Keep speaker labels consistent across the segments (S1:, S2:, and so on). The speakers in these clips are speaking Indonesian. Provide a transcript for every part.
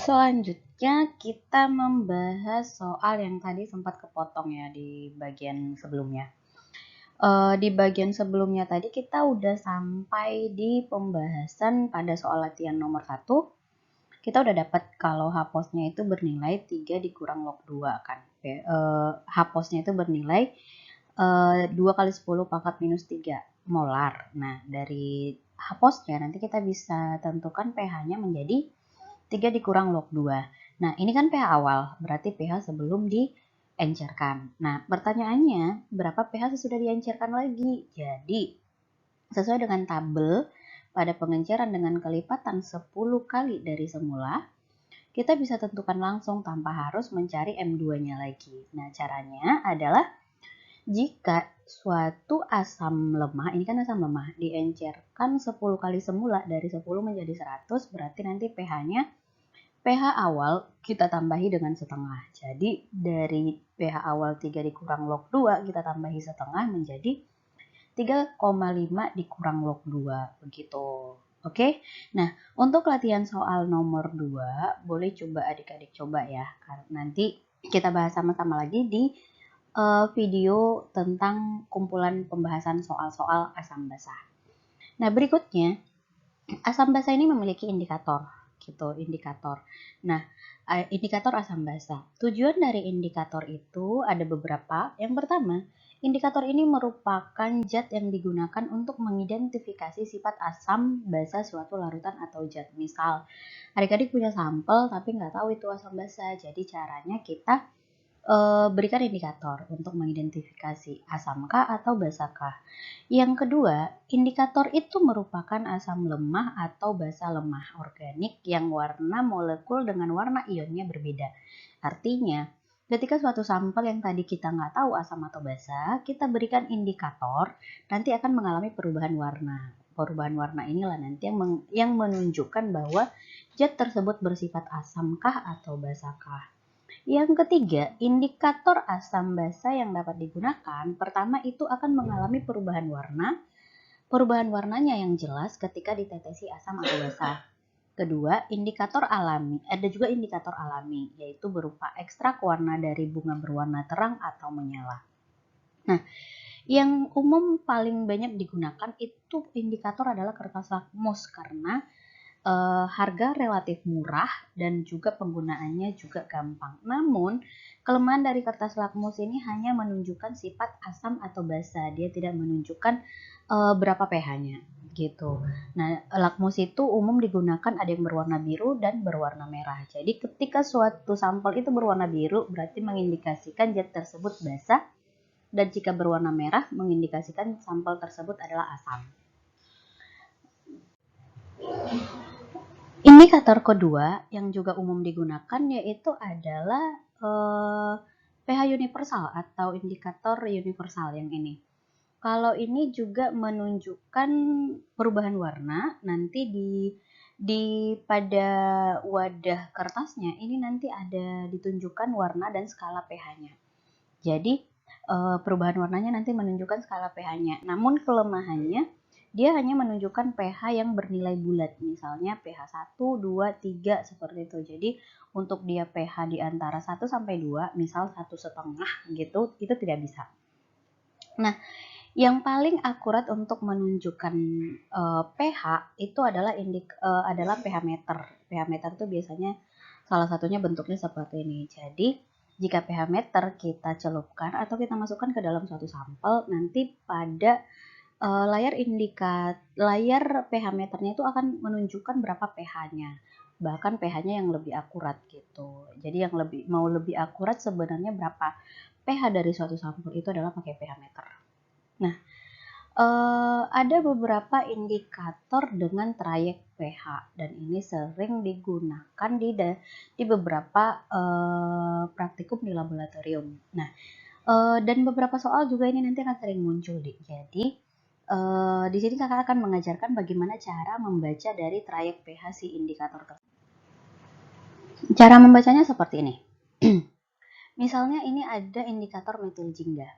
S1: Selanjutnya kita membahas soal yang tadi sempat kepotong ya di bagian sebelumnya. Di bagian sebelumnya tadi kita udah sampai di pembahasan pada soal latihan nomor 1. Kita udah dapat kalau H-posnya itu bernilai 3 dikurang log 2 kan. H-posnya itu bernilai 2 kali 10 pangkat minus 3 molar. Nah, dari H-posnya nanti kita bisa tentukan pH-nya menjadi 3 dikurang log 2. Nah, ini kan pH awal, berarti pH sebelum diencerkan. Nah, pertanyaannya, berapa pH sesudah diencerkan lagi? Jadi, sesuai dengan tabel, pada pengenceran dengan kelipatan 10 kali dari semula, kita bisa tentukan langsung tanpa harus mencari M2-nya lagi. Nah, caranya adalah jika suatu asam lemah, ini kan asam lemah, diencerkan 10 kali semula dari 10 menjadi 100, berarti nanti pH-nya pH awal kita tambahi dengan setengah. Jadi dari pH awal 3 dikurang log 2 kita tambahi setengah menjadi 3,5 dikurang log 2 begitu. Oke. Nah, untuk latihan soal nomor 2 boleh coba adik-adik coba ya. Nanti kita bahas sama-sama lagi di video tentang kumpulan pembahasan soal-soal asam basa. Nah, berikutnya asam basa ini memiliki indikator gitu, indikator. Nah, indikator asam basa. Tujuan dari indikator itu ada beberapa. Yang pertama, indikator ini merupakan zat yang digunakan untuk mengidentifikasi sifat asam basa suatu larutan atau zat. Misal, adik-adik punya sampel tapi nggak tahu itu asam basa. Jadi caranya kita berikan indikator untuk mengidentifikasi asamkah atau basakah. Yang kedua, indikator itu merupakan asam lemah atau basa lemah organik yang warna molekul dengan warna ionnya berbeda. Artinya, ketika suatu sampel yang tadi kita nggak tahu asam atau basa, kita berikan indikator, nanti akan mengalami perubahan warna. Perubahan warna inilah nanti yang menunjukkan bahwa zat tersebut bersifat asamkah atau basakah. Yang ketiga, indikator asam basa yang dapat digunakan, pertama itu akan mengalami perubahan warna. Perubahan warnanya yang jelas ketika ditetesi asam atau basa. Kedua, indikator alami. Ada juga indikator alami, yaitu berupa ekstrak warna dari bunga berwarna terang atau menyala. Nah, yang umum paling banyak digunakan itu indikator adalah kertas lakmus karena harga relatif murah dan juga penggunaannya juga gampang. Namun, kelemahan dari kertas lakmus ini hanya menunjukkan sifat asam atau basa. Dia tidak menunjukkan berapa pH-nya gitu. Nah, lakmus itu umum digunakan ada yang berwarna biru dan berwarna merah. Jadi, ketika suatu sampel itu berwarna biru, berarti mengindikasikan zat tersebut basa. Dan jika berwarna merah, mengindikasikan sampel tersebut adalah asam. Indikator kedua yang juga umum digunakan yaitu adalah pH universal atau indikator universal yang ini. Kalau ini juga menunjukkan perubahan warna nanti di pada wadah kertasnya ini nanti ada ditunjukkan warna dan skala pH-nya. Jadi perubahan warnanya nanti menunjukkan skala pH-nya. Namun kelemahannya dia hanya menunjukkan pH yang bernilai bulat. Misalnya pH 1, 2, 3 seperti itu. Jadi untuk dia pH di antara 1 sampai 2, misal 1,5 gitu, itu tidak bisa. Nah, yang paling akurat untuk menunjukkan pH itu adalah adalah pH meter. pH meter itu biasanya salah satunya bentuknya seperti ini. Jadi jika pH meter kita celupkan atau kita masukkan ke dalam suatu sampel, nanti pada layar pH meternya itu akan menunjukkan berapa pH-nya. Bahkan pH-nya yang lebih akurat gitu. Jadi yang lebih akurat sebenarnya berapa pH dari suatu sampel itu adalah pakai pH meter. Nah, ada beberapa indikator dengan trayek pH dan ini sering digunakan di beberapa praktikum di laboratorium. Nah, dan beberapa soal juga ini nanti akan sering muncul Jadi di sini kakak akan mengajarkan bagaimana cara membaca dari trayek pH si indikator tersebut. Cara membacanya seperti ini. Misalnya ini ada indikator metil jingga.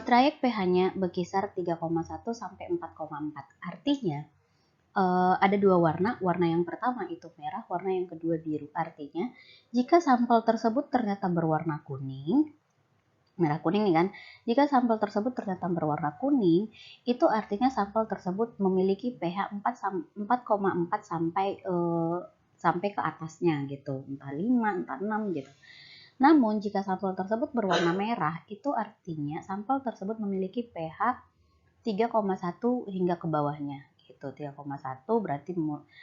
S1: Trayek pH-nya berkisar 3,1 sampai 4,4. Artinya ada dua warna, warna yang pertama itu merah, warna yang kedua biru. Artinya, jika sampel tersebut ternyata berwarna kuning, merah kuning nih kan, jika sampel tersebut ternyata berwarna kuning, itu artinya sampel tersebut memiliki pH 4,4 sampai ke atasnya gitu, entah 5, entah 6 gitu. Namun jika sampel tersebut berwarna merah, itu artinya sampel tersebut memiliki pH 3,1 hingga ke bawahnya gitu. 3,1 berarti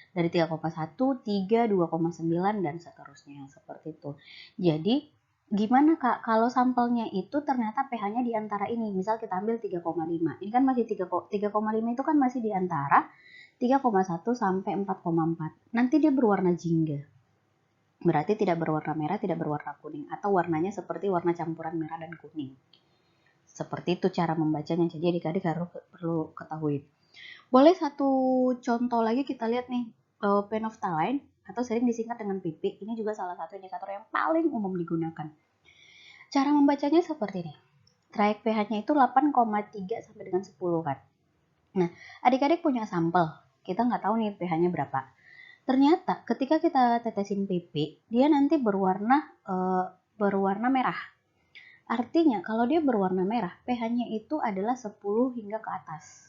S1: dari 3,1, 3, 2,9 dan seterusnya seperti itu. Jadi gimana Kak kalau sampelnya itu ternyata pH-nya di antara ini. Misal kita ambil 3,5. Ini kan masih 3,5 itu kan masih di antara 3,1 sampai 4,4. Nanti dia berwarna jingga. Berarti tidak berwarna merah, tidak berwarna kuning, atau warnanya seperti warna campuran merah dan kuning. Seperti itu cara membacanya, jadi adik-adik harus perlu ketahui. Boleh satu contoh lagi kita lihat nih, phenolphthalein atau sering disingkat dengan PP, ini juga salah satu indikator yang paling umum digunakan. Cara membacanya seperti ini. Trayek pH-nya itu 8,3 sampai dengan 10 kan. Nah, adik-adik punya sampel, kita nggak tahu nih pH-nya berapa. Ternyata ketika kita tetesin PP, dia nanti berwarna merah. Artinya kalau dia berwarna merah, pH-nya itu adalah 10 hingga ke atas.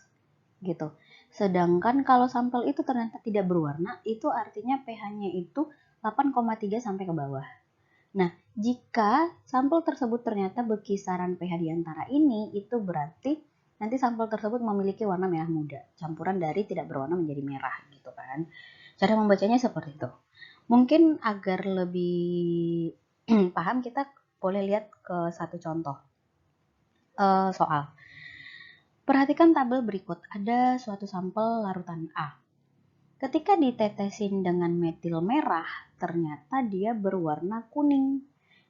S1: Gitu. Sedangkan kalau sampel itu ternyata tidak berwarna, itu artinya pH-nya itu 8,3 sampai ke bawah. Nah, jika sampel tersebut ternyata berkisaran pH di antara ini, itu berarti nanti sampel tersebut memiliki warna merah muda, campuran dari tidak berwarna menjadi merah gitu kan. Cara membacanya seperti itu. Mungkin agar lebih paham, kita boleh lihat ke satu contoh soal. Perhatikan tabel berikut, ada suatu sampel larutan A. Ketika ditetesin dengan metil merah, ternyata dia berwarna kuning.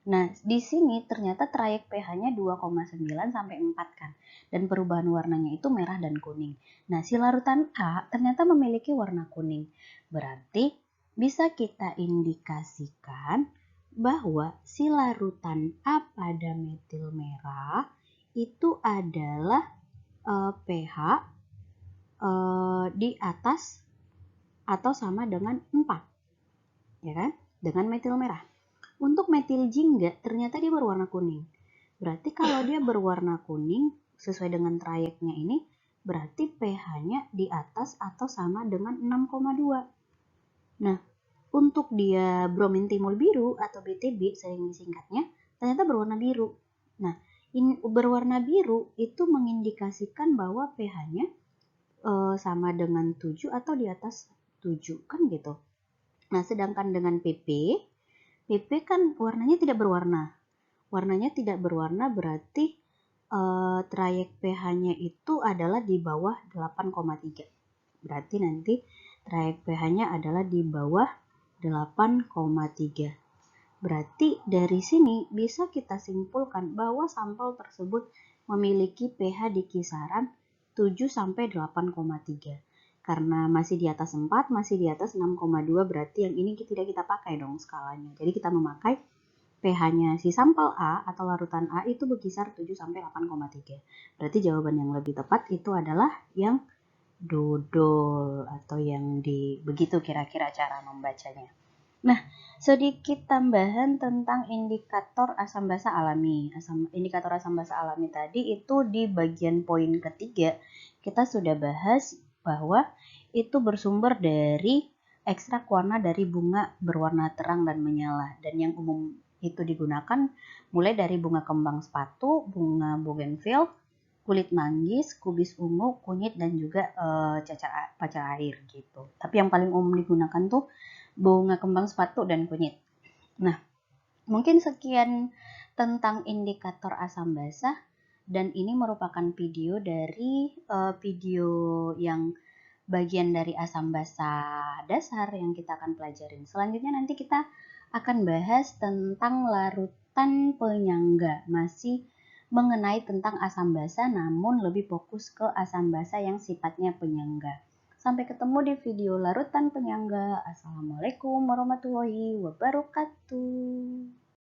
S1: Nah, di sini ternyata trayek pH-nya 2,9 sampai 4 kan. Dan perubahan warnanya itu merah dan kuning. Nah, si larutan A ternyata memiliki warna kuning. Berarti bisa kita indikasikan bahwa si larutan A pada metil merah itu adalah pH di atas atau sama dengan 4, ya kan? Dengan metil merah. Untuk metil jingga ternyata dia berwarna kuning. Berarti kalau dia berwarna kuning sesuai dengan trayeknya ini, berarti pH-nya di atas atau sama dengan 6,2. Nah, untuk dia bromin timul biru atau BTB sering disingkatnya, ternyata berwarna biru. Nah, ini berwarna biru itu mengindikasikan bahwa pH-nya sama dengan 7 atau di atas 7 kan gitu. Nah, sedangkan dengan PP kan warnanya tidak berwarna. Warnanya tidak berwarna berarti trayek pH-nya itu adalah di bawah 8,3. Berarti nanti trayek pH-nya adalah di bawah 8,3. Berarti dari sini bisa kita simpulkan bahwa sampel tersebut memiliki pH di kisaran 7 sampai 8,3. Karena masih di atas 4, masih di atas 6,2, berarti yang ini tidak kita pakai dong skalanya. Jadi kita memakai pH-nya si sampel A atau larutan A itu berkisar 7 sampai 8,3. Berarti jawaban yang lebih tepat itu adalah yang dodol atau yang begitu kira-kira cara membacanya. Nah, sedikit tambahan tentang indikator asam basa alami. Indikator asam basa alami tadi itu di bagian poin ketiga kita sudah bahas bahwa itu bersumber dari ekstrak warna dari bunga berwarna terang dan menyala. Dan yang umum itu digunakan mulai dari bunga kembang sepatu, bunga bougainville, kulit manggis, kubis ungu, kunyit, dan juga pacar air gitu. Tapi yang paling umum digunakan tuh bunga kembang sepatu dan kunyit. Nah, mungkin sekian tentang indikator asam basa, dan ini merupakan video dari video yang bagian dari asam basa dasar yang kita akan pelajarin. Selanjutnya nanti kita akan bahas tentang larutan penyangga, masih mengenai tentang asam basa namun lebih fokus ke asam basa yang sifatnya penyangga. Sampai ketemu di video larutan penyangga. Assalamualaikum warahmatullahi wabarakatuh.